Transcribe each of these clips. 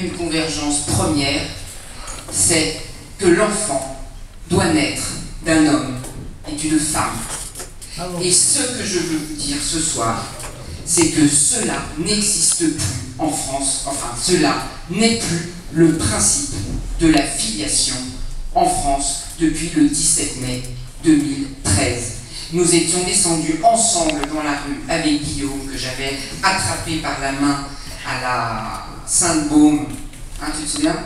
une convergence première, c'est que l'enfant doit naître d'un homme et d'une femme. Et ce que je veux vous dire ce soir, c'est que cela n'existe plus en France, enfin cela n'est plus le principe de la filiation en France depuis le 17 mai 2013. Nous étions descendus ensemble dans la rue avec Guillaume, que j'avais attrapé par la main à la Sainte-Baume, hein, tu te souviens?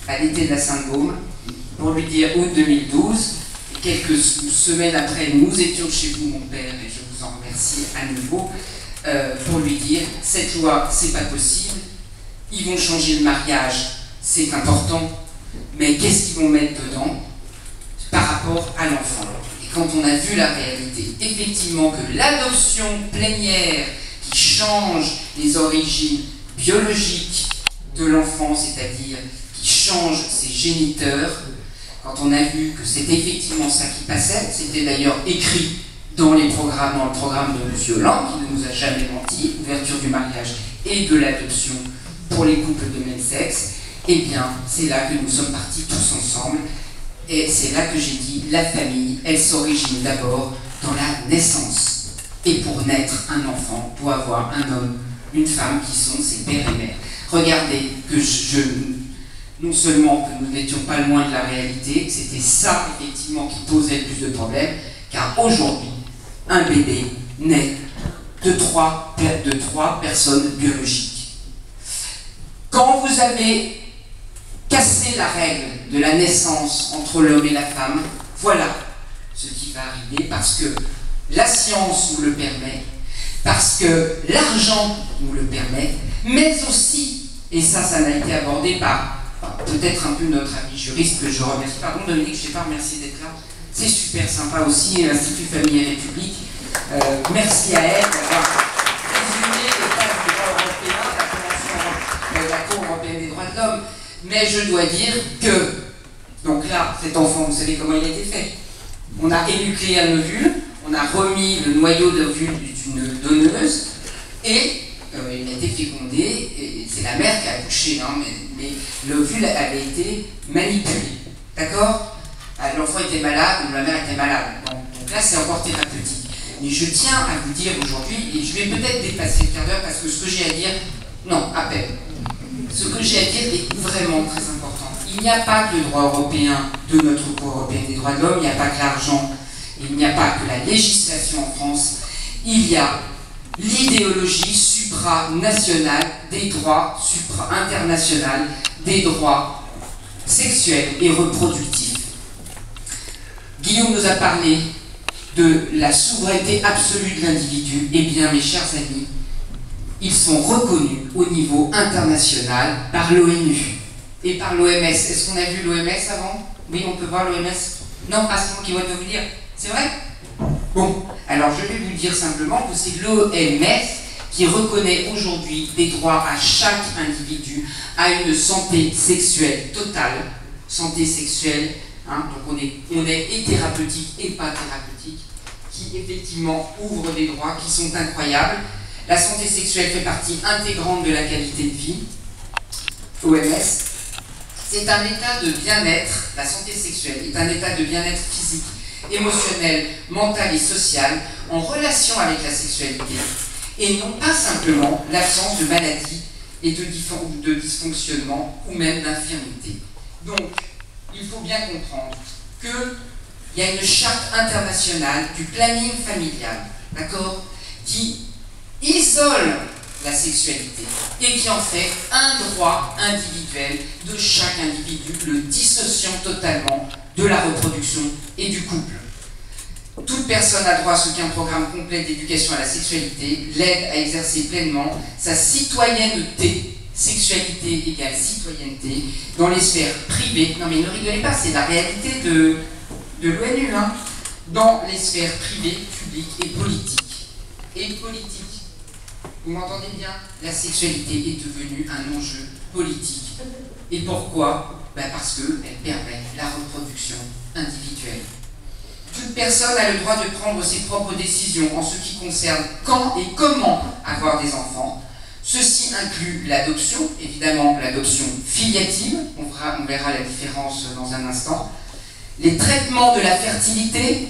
À l'été de la Sainte-Baume, pour lui dire août 2012. Quelques semaines après, nous étions chez vous, mon père, et je vous en remercie à nouveau, pour lui dire, cette loi, c'est pas possible, ils vont changer le mariage, c'est important, mais qu'est-ce qu'ils vont mettre dedans par rapport à l'enfant? Et quand on a vu la réalité, effectivement, que l'adoption plénière qui change les origines biologiques de l'enfant, c'est-à-dire qui change ses géniteurs, quand on a vu que c'était effectivement ça qui passait, c'était d'ailleurs écrit dans le programme de M. Hollande, qui ne nous a jamais menti, ouverture du mariage et de l'adoption pour les couples de même sexe, eh bien, c'est là que nous sommes partis tous ensemble, et c'est là que j'ai dit, la famille, elle s'origine d'abord dans la naissance. Et pour naître un enfant, doit avoir un homme, une femme qui sont ses pères et mères. Regardez que non seulement que nous n'étions pas loin de la réalité, c'était ça effectivement qui posait le plus de problèmes, car aujourd'hui, un bébé naît de trois personnes biologiques. Quand vous avez cassé la règle de la naissance entre l'homme et la femme, voilà ce qui va arriver, parce que la science nous le permet, parce que l'argent nous le permet, mais aussi, et ça n'a été abordé par peut-être un peu notre ami juriste que je remercie. Pardon Dominique, je ne t'ai pas remercié d'être là. C'est super sympa aussi, l'Institut Famille et République. Merci à elle d'avoir résumé les tâches du droit européen, la Convention de la Cour européenne des droits de l'homme. Mais je dois dire que, donc là, cet enfant, vous savez comment il a été fait. On a énucléé un ovule, on a remis le noyau d'ovule d'une donneuse, et il a été fécondé, et c'est la mère qui a accouché, hein, mais l'ovule avait été manipulé. D'accord? L'enfant était malade, ou la mère était malade. Donc là, c'est encore thérapeutique. Mais je tiens à vous dire aujourd'hui, et je vais peut-être dépasser le quart d'heure, parce que ce que j'ai à dire, non, à peine. Ce que j'ai à dire est vraiment très important. Il n'y a pas que le droit européen de notre Cour européenne des droits de l'homme, il n'y a pas que l'argent, il n'y a pas que la législation en France, il y a l'idéologie supranationale des droits internationaux des droits sexuels et reproductifs. Guillaume nous a parlé de la souveraineté absolue de l'individu. Eh bien, mes chers amis, ils sont reconnus au niveau international par l'ONU et par l'OMS. Est-ce qu'on a vu l'OMS avant? Oui, on peut voir l'OMS? Non, pas c'est moi qui vais vous dire. C'est vrai? Bon, alors je vais vous dire simplement que c'est l'OMS qui reconnaît aujourd'hui des droits à chaque individu à une santé sexuelle totale, santé sexuelle, hein, donc on est et thérapeutique et pas thérapeutique, qui effectivement ouvre des droits qui sont incroyables. La santé sexuelle fait partie intégrante de la qualité de vie. OMS, c'est un état de bien-être, la santé sexuelle est un état de bien-être physique, émotionnel, mental et social en relation avec la sexualité, et non pas simplement l'absence de maladie et de dysfonctionnement ou même d'infirmité. Donc, il faut bien comprendre qu'il y a une charte internationale du planning familial, d'accord, qui isole la sexualité et qui en fait un droit individuel de chaque individu, le dissociant totalement de la reproduction et du couple. Toute personne a droit à ce qu'un programme complet d'éducation à la sexualité l'aide à exercer pleinement sa citoyenneté, sexualité égale citoyenneté, dans les sphères privées, non mais ne rigolez pas, c'est la réalité de l'ONU, hein, dans les sphères privées, publiques et politiques. Et politiques. Vous m'entendez bien? La sexualité est devenue un enjeu politique. Et pourquoi? Parce qu'elle permet la reproduction individuelle. Toute personne a le droit de prendre ses propres décisions en ce qui concerne quand et comment avoir des enfants. Ceci inclut l'adoption, évidemment l'adoption filiative, on verra la différence dans un instant. Les traitements de la fertilité.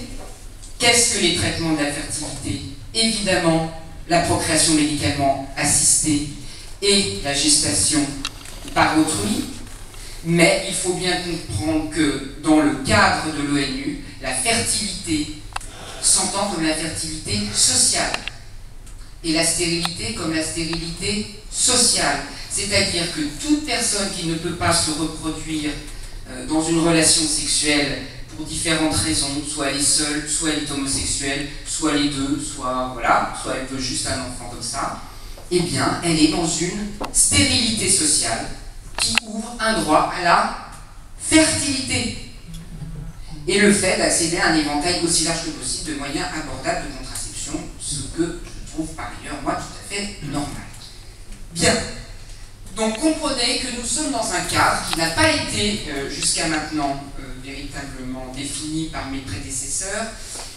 Qu'est-ce que les traitements de la fertilité? Évidemment, la procréation médicalement assistée et la gestation par autrui. Mais il faut bien comprendre que dans le cadre de l'ONU, la fertilité s'entend comme la fertilité sociale et la stérilité comme la stérilité sociale. C'est-à-dire que toute personne qui ne peut pas se reproduire dans une relation sexuelle pour différentes raisons, soit elle est seule, soit elle est homosexuelle, soit les deux, soit elle veut juste un enfant comme ça, eh bien, elle est dans une stérilité sociale qui ouvre un droit à la fertilité et le fait d'accéder à un éventail aussi large que possible de moyens abordables de contraception, ce que je trouve par ailleurs, moi, tout à fait normal. Bien. Donc comprenez que nous sommes dans un cadre qui n'a pas été jusqu'à maintenant véritablement défini par mes prédécesseurs,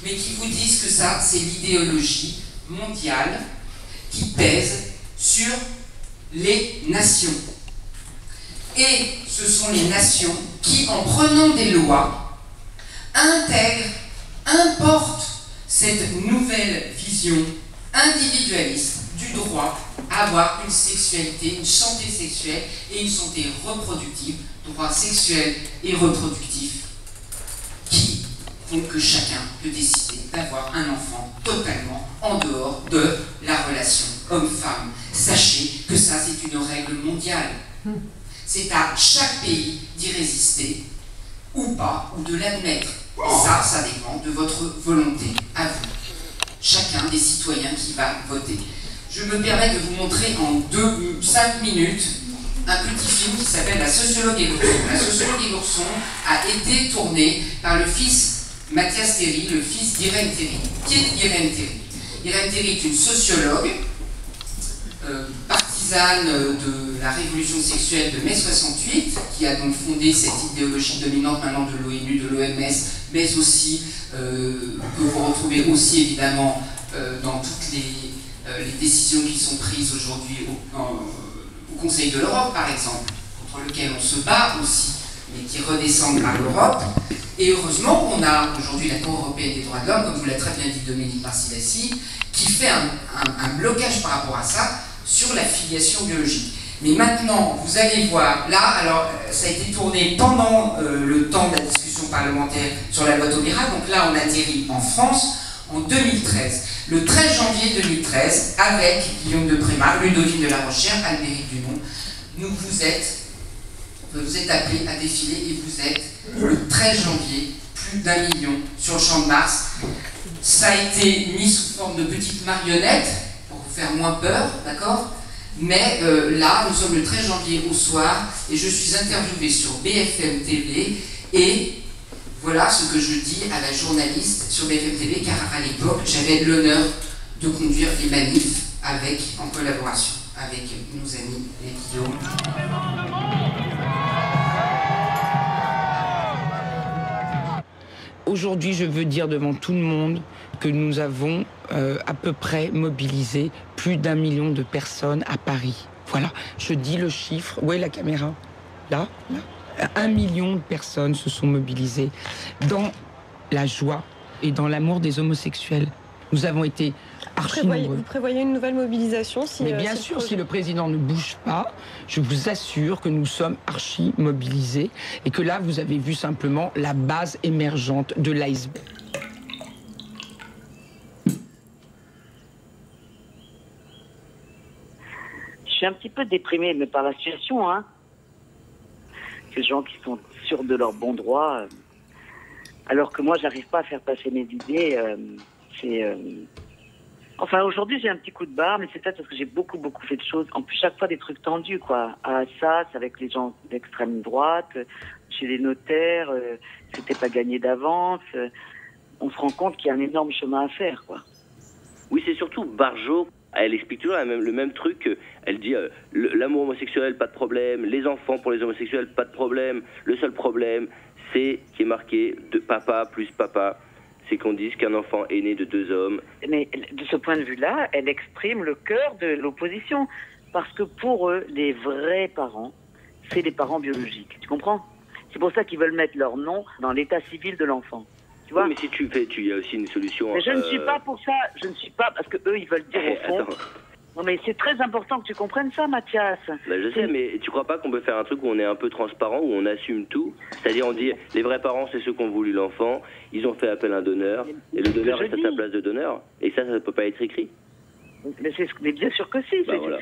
mais qui vous disent que ça, c'est l'idéologie mondiale qui pèse sur les nations. Et ce sont les nations qui, en prenant des lois, intègrent, importent cette nouvelle vision individualiste du droit à avoir une sexualité, une santé sexuelle et une santé reproductive, droits sexuels et reproductifs, qui font que chacun peut décider d'avoir un enfant totalement en dehors de la relation homme-femme. Sachez que ça, c'est une règle mondiale. C'est à chaque pays d'y résister, ou pas, ou de l'admettre. Et ça dépend de votre volonté, à vous. Chacun des citoyens qui va voter. Je me permets de vous montrer en 5 minutes un petit film qui s'appelle La sociologue et l'ourson. La sociologue et l'ourson a été tourné par le fils Mathias Théry, le fils d'Irène Théry. Qui est Irène Théry? Irène Théry est une sociologue, partisane de la révolution sexuelle de mai 68, qui a donc fondé cette idéologie dominante maintenant de l'ONU, de l'OMS, mais aussi que vous retrouvez aussi évidemment dans toutes les décisions qui sont prises aujourd'hui au Conseil de l'Europe, par exemple, contre lequel on se bat aussi, mais qui redescendent par l'Europe. Et heureusement qu'on a aujourd'hui la Cour européenne des droits de l'homme, comme vous l'a très bien dit Dominique Marcillassi, qui fait un blocage par rapport à ça sur la filiation biologique. Mais maintenant, vous allez voir, là, alors, ça a été tourné pendant le temps de la discussion parlementaire sur la loi Taubira, donc là, on atterrit en France en 2013. Le 13 janvier 2013, avec Guillaume de Prémat, Ludovine de la Rochère, Albéric Dumont, vous êtes appelés à défiler et vous êtes, le 13 janvier, plus d'1 million sur le Champ de Mars. Ça a été mis sous forme de petites marionnettes, pour vous faire moins peur, d'accord? Mais là, nous sommes le 13 janvier au soir, et je suis interviewé sur BFM TV, et voilà ce que je dis à la journaliste sur BFM TV, car à l'époque, j'avais l'honneur de conduire les manifs en collaboration avec nos amis les Guillaume. Aujourd'hui, je veux dire devant tout le monde que nous avons à peu près mobilisé plus d'1 million de personnes à Paris. Voilà, je dis le chiffre. Où est la caméra? Là, là. 1 million de personnes se sont mobilisées dans la joie et dans l'amour des homosexuels. Nous avons été archi nombreux. Vous prévoyez une nouvelle mobilisation si... Mais bien sûr, si le président ne bouge pas, je vous assure que nous sommes archi mobilisés et que là, vous avez vu simplement la base émergente de l'iceberg. Je suis un petit peu déprimé mais par la situation, hein. Ces gens qui sont sûrs de leur bon droit, alors que moi, j'arrive pas à faire passer mes idées. Enfin, aujourd'hui, j'ai un petit coup de barre, mais c'est peut-être parce que j'ai beaucoup fait de choses. En plus, chaque fois, des trucs tendus, quoi. À Assas, avec les gens d'extrême droite, chez les notaires, c'était pas gagné d'avance. On se rend compte qu'il y a un énorme chemin à faire, quoi. Oui, c'est surtout Barjot. Elle explique toujours le même truc. Elle dit l'amour homosexuel, pas de problème. Les enfants pour les homosexuels, pas de problème. Le seul problème, c'est qui est marqué de papa plus papa. C'est qu'on dise qu'un enfant est né de 2 hommes. Mais de ce point de vue-là, elle exprime le cœur de l'opposition. Parce que pour eux, les vrais parents, c'est les parents biologiques. Tu comprends? C'est pour ça qu'ils veulent mettre leur nom dans l'état civil de l'enfant. Tu vois? Oui, mais si tu fais, il y a aussi une solution. Mais je ne suis pas pour ça. Je ne suis pas parce que eux, ils veulent dire au fond. Attends. Non, mais c'est très important que tu comprennes ça, Mathias. Bah, je sais, mais tu crois pas qu'on peut faire un truc où on est un peu transparent, où on assume tout? C'est-à-dire, on dit, les vrais parents, c'est ceux qui ont voulu l'enfant, ils ont fait appel à un donneur, et le donneur reste à sa place de donneur, et ça peut pas être écrit. Mais bien sûr que si. Bah, voilà.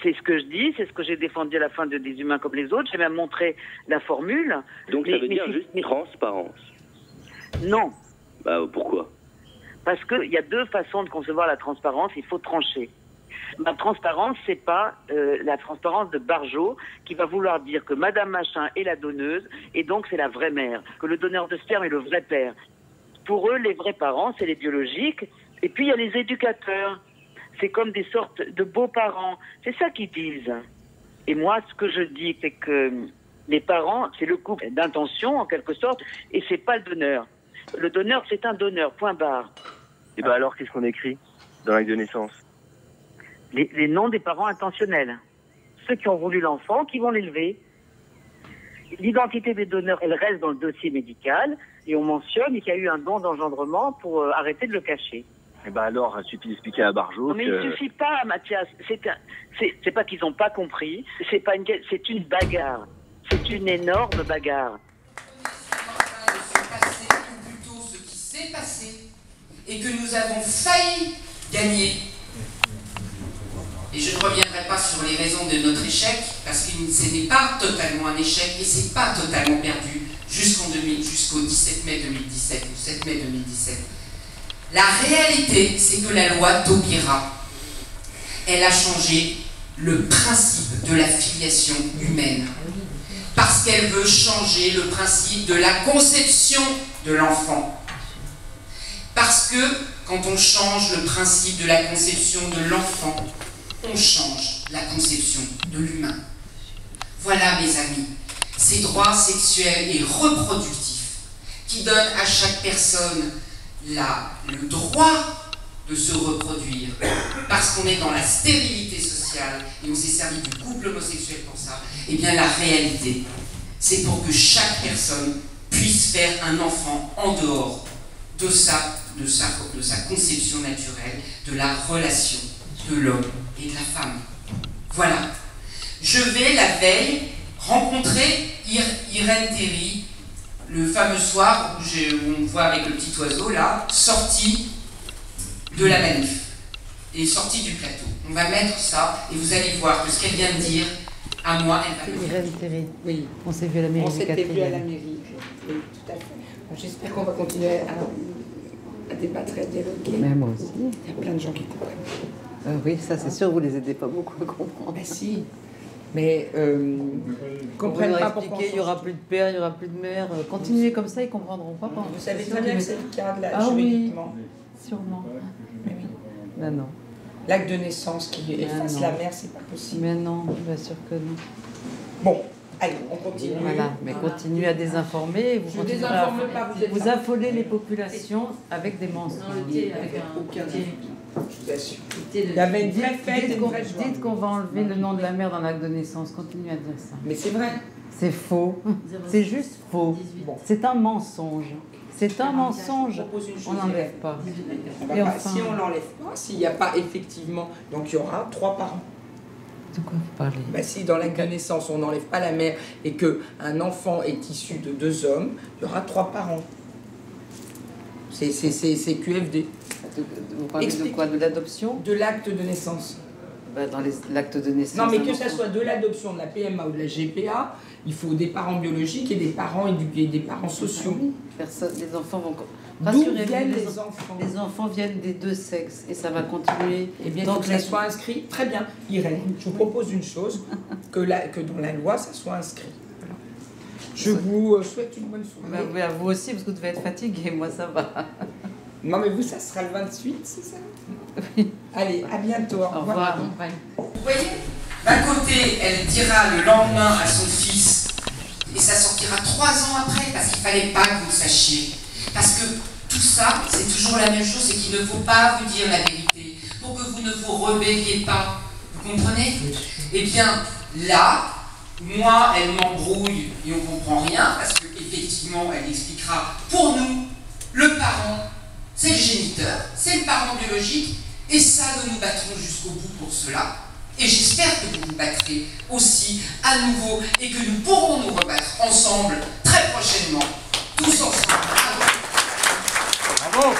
C'est ce que je dis, c'est ce que j'ai défendu à la fin de Des humains comme les autres. J'ai même montré la formule. Donc ça veut dire juste transparence. Non. Bah pourquoi? Parce qu'il y a deux façons de concevoir la transparence, il faut trancher. Ma transparence, c'est pas la transparence de Barjot qui va vouloir dire que Madame Machin est la donneuse et donc c'est la vraie mère, que le donneur de sperme est le vrai père. Pour eux, les vrais parents, c'est les biologiques. Et puis il y a les éducateurs. C'est comme des sortes de beaux-parents. C'est ça qu'ils disent. Et moi, ce que je dis, c'est que les parents, c'est le couple d'intention, en quelque sorte, et c'est pas le donneur. Le donneur, c'est un donneur, point barre. Et ben alors, qu'est-ce qu'on écrit dans l'acte de naissance? Les noms des parents intentionnels. Ceux qui ont voulu l'enfant, qui vont l'élever. L'identité des donneurs, elle reste dans le dossier médical, et on mentionne qu'il y a eu un don d'engendrement pour arrêter de le cacher. Et ben alors, il suffit d'expliquer à Barjot. Non, mais il suffit pas, Mathias. C'est pas qu'ils n'ont pas compris. C'est une bagarre. C'est une énorme bagarre. Ou plutôt ce qui s'est passé et que nous avons failli gagner. Et je ne reviendrai pas sur les raisons de notre échec, parce que ce n'est pas totalement un échec et c'est pas totalement perdu jusqu'au 17 mai 2017 ou 7 mai 2017. La réalité, c'est que la loi Taubira, elle a changé le principe de la filiation humaine. Parce qu'elle veut changer le principe de la conception de l'enfant. Parce que quand on change le principe de la conception de l'enfant, on change la conception de l'humain. Voilà, mes amis, ces droits sexuels et reproductifs qui donnent à chaque personne le droit de se reproduire, parce qu'on est dans la stérilité sociale et on s'est servi du couple homosexuel pour ça. Eh bien, la réalité, c'est pour que chaque personne puisse faire un enfant en dehors de sa conception naturelle, de la relation de l'homme et de la femme. Voilà. Je vais, la veille, rencontrer Irène Théry, le fameux soir où on me voit avec le petit oiseau, là, sorti de la manif et sorti du plateau. On va mettre ça et vous allez voir que ce qu'elle vient de dire, à moi, elle va me dire. Irène Théry. Oui. On s'est vu à la mairie. On s'était vu à la mairie. Oui, tout à fait. J'espère qu'on va continuer à débattre et à dialoguer. Mais moi aussi. Il y a plein de gens qui comprennent. Oui, ça c'est sûr, vous les aidez pas beaucoup à comprendre. Ben si. Mais comprennent pas pourquoi. Il n'y aura plus de père, il n'y aura plus de mère. Continuez comme ça, ils comprendront pas. Vous savez très bien que c'est le cas de la Ah juridiquement. oui, sûrement. Mais oui. Ben non. L'acte de naissance qui efface la mère, c'est pas possible. Mais non, bien sûr que non. Bon, allez, on continue. Voilà, mais continuez à désinformer. Vous Je ne continuez désinforme pas, vous affolez les populations avec des mensonges. Avec aucun je vous assure. Il y avait une vraie fête et une vraie joie. Dites qu'on va enlever le nom de la mère dans l'acte de naissance. Continuez à dire ça. Mais c'est vrai. C'est faux. C'est juste faux. C'est un mensonge. C'est un mensonge. On n'enlève pas. Et enfin... Si on l'enlève pas, s'il n'y a pas effectivement... Donc il y aura 3 parents. De quoi vous parlez? Ben, si dans l'acte de naissance, on n'enlève pas la mère et qu'un enfant est issu de 2 hommes, il y aura 3 parents. C'est QFD. Vous parlez de quoi? De l'adoption? De l'acte de naissance. Ben, dans l'acte de naissance. Non, mais que ça soit de l'adoption, de la PMA ou de la GPA, il faut des parents biologiques et des parents éduqués, des parents sociaux. Personne, les enfants vont... D'où viennent les enfants? Les enfants viennent des 2 sexes et ça va continuer. Eh bien, il faut que ça soit inscrit. Très bien. Irène, je vous propose une chose, que dans la loi, ça soit inscrit. Voilà. Je vous souhaite une bonne soirée. Ben, oui, à vous aussi, parce que vous devez être fatigué. Moi, ça va. Non, mais vous, ça sera le 28, c'est ça? Oui. Allez, à bientôt. Au revoir. Vous voyez, d'un côté, elle dira le lendemain à son fils, et ça sortira 3 ans après, parce qu'il ne fallait pas que vous le sachiez. Parce que tout ça, c'est toujours la même chose, c'est qu'il ne faut pas vous dire la vérité, pour que vous ne vous rebelliez pas. Vous Vous comprenez? Eh bien, là, moi, elle m'embrouille et on comprend rien, parce qu'effectivement, elle expliquera, pour nous, le parent, c'est le géniteur, c'est le parent biologique, et ça, nous nous battrons jusqu'au bout pour cela. Et j'espère que vous vous battrez aussi à nouveau et que nous pourrons nous rebattre ensemble très prochainement, tous ensemble. Bravo. Bravo.